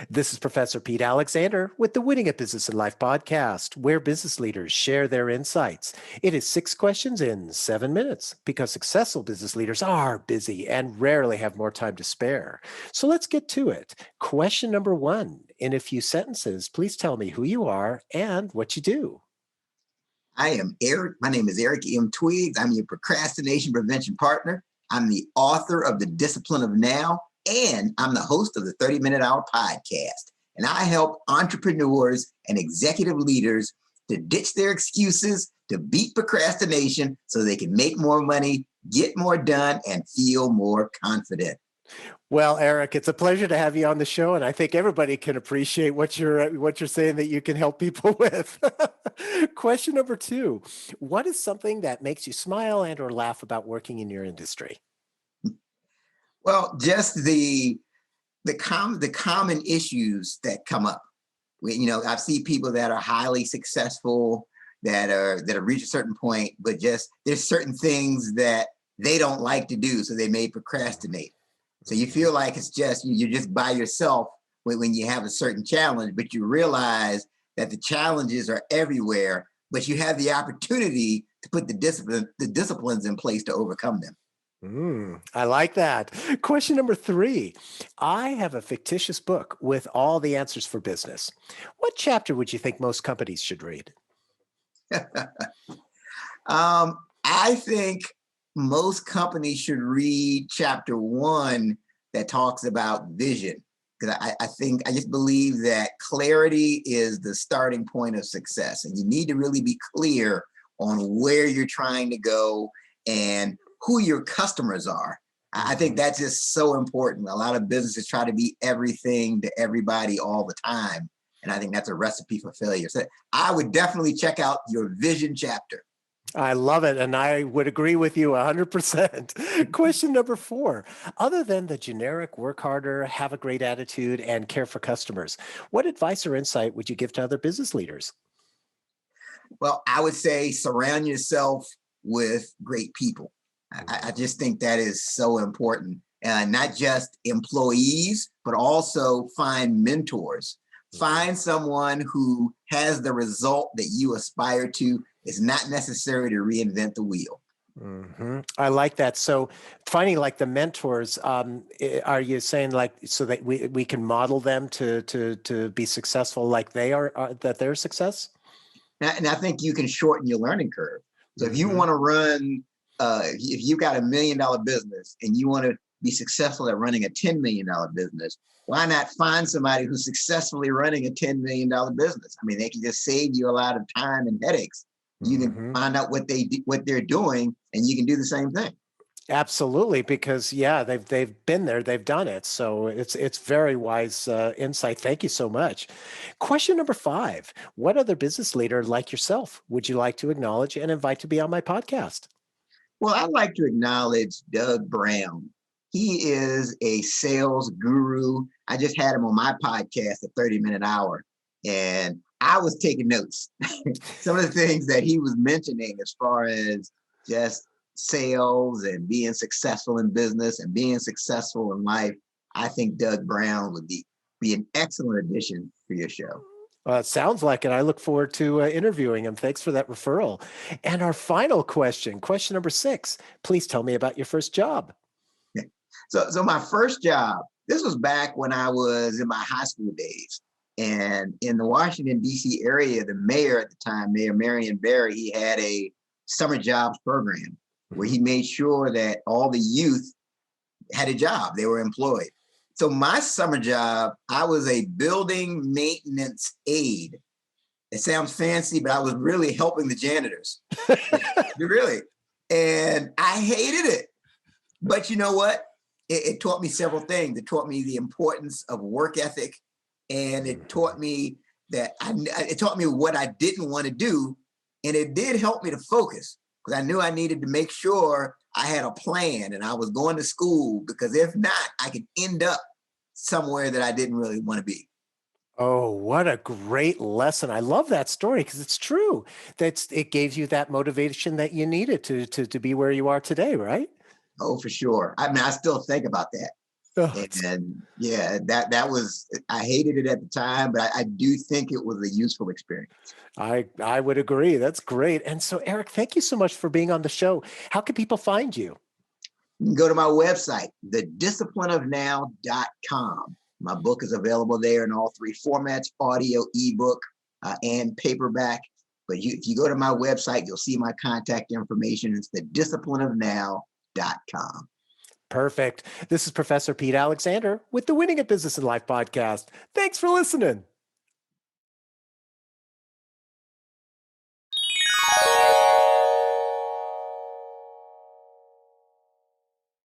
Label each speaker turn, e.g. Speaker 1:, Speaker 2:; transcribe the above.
Speaker 1: This is Professor Pete Alexander with the Winning at Business and Life podcast, where business leaders share their insights. It is 6 questions in 7 minutes because successful business leaders are busy and rarely have more time to spare. So let's get to it. Question number one, in a few sentences, please tell me who you are and what you do.
Speaker 2: I am Eric. My name is Eric M. Twiggs. I'm your procrastination prevention partner. I'm the author of The Discipline of Now, and I'm the host of the 30-Minute Hour podcast. And I help entrepreneurs and executive leaders to ditch their excuses, to beat procrastination so they can make more money, get more done, and feel more confident.
Speaker 1: Well, Eric, it's a pleasure to have you on the show, and I think everybody can appreciate what you're saying that you can help people with. Question number two: what is something that makes you smile and or laugh about working in your industry?
Speaker 2: Well, just the common issues that come up. I see people that are highly successful that have reached a certain point, but just there's certain things that they don't like to do, so they may procrastinate. So you feel like it's just you're just by yourself when you have a certain challenge, but you realize that the challenges are everywhere, but you have the opportunity to put the disciplines in place to overcome them.
Speaker 1: I like that. Question number three. I have a fictitious book with all the answers for business. What chapter would you think most companies should read?
Speaker 2: I think most companies should read chapter 1 that talks about vision. Because I just believe that clarity is the starting point of success. And you need to really be clear on where you're trying to go and who your customers are. I think that's just so important. A lot of businesses try to be everything to everybody all the time. And I think that's a recipe for failure. So I would definitely check out your vision chapter.
Speaker 1: I love it. And I would agree with you 100%. Question number four. Other than the generic work harder, have a great attitude, and care for customers, what advice or insight would you give to other business leaders?
Speaker 2: Well, I would say surround yourself with great people. I just think that is so important. Not just employees, but also find mentors. Find someone who has the result that you aspire to. It's not necessary to reinvent the wheel.
Speaker 1: I like that. So finding like the mentors, are you saying like so that we can model them to be successful like they are that they're success?
Speaker 2: And I think you can shorten your learning curve. So if you want to run, if you got $1 million business and you want to be successful at running a $10 million business, why not find somebody who's successfully running a $10 million business? I mean, they can just save you a lot of time and headaches. You can find out what they're doing, and you can do the same thing.
Speaker 1: Absolutely, because they've been there, they've done it. So it's very wise insight. Thank you so much. Question number five: what other business leader like yourself would you like to acknowledge and invite to be on my podcast?
Speaker 2: Well, I'd like to acknowledge Doug Brown. He is a sales guru. I just had him on my podcast, The 30-Minute Hour, and I was taking notes. Some of the things that he was mentioning as far as just sales and being successful in business and being successful in life, I think Doug Brown would be an excellent addition for your show.
Speaker 1: It sounds like it. I look forward to interviewing him. Thanks for that referral. And our final question number six. Please tell me about your first job.
Speaker 2: So my first job, this was back when I was in my high school days. And in the Washington, D.C. area, the mayor at the time, Mayor Marion Barry, he had a summer jobs program where he made sure that all the youth had a job. They were employed. So my summer job, I was a building maintenance aide. It sounds fancy, but I was really helping the janitors. Really. And I hated it. But you know what? It taught me several things. It taught me the importance of work ethic. And it taught me it taught me what I didn't want to do. And it did help me to focus because I knew I needed to make sure I had a plan and I was going to school, because if not, I could end up somewhere that I didn't really want to be.
Speaker 1: Oh, what a great lesson. I love that story because it's true. It gave you that motivation that you needed to be where you are today, right?
Speaker 2: Oh, for sure. I mean, I still think about that.
Speaker 1: Oh, it's
Speaker 2: And yeah, that was, I hated it at the time, but I do think it was a useful experience.
Speaker 1: I would agree. That's great. And so, Eric, thank you so much for being on the show. How can people find you?
Speaker 2: You can go to my website, thedisciplineofnow.com. My book is available there in all three formats: audio, ebook, and paperback. But if you go to my website, you'll see my contact information. It's thedisciplineofnow.com.
Speaker 1: Perfect. This is Professor Pete Alexander with the Winning at Business and Life podcast. Thanks for listening.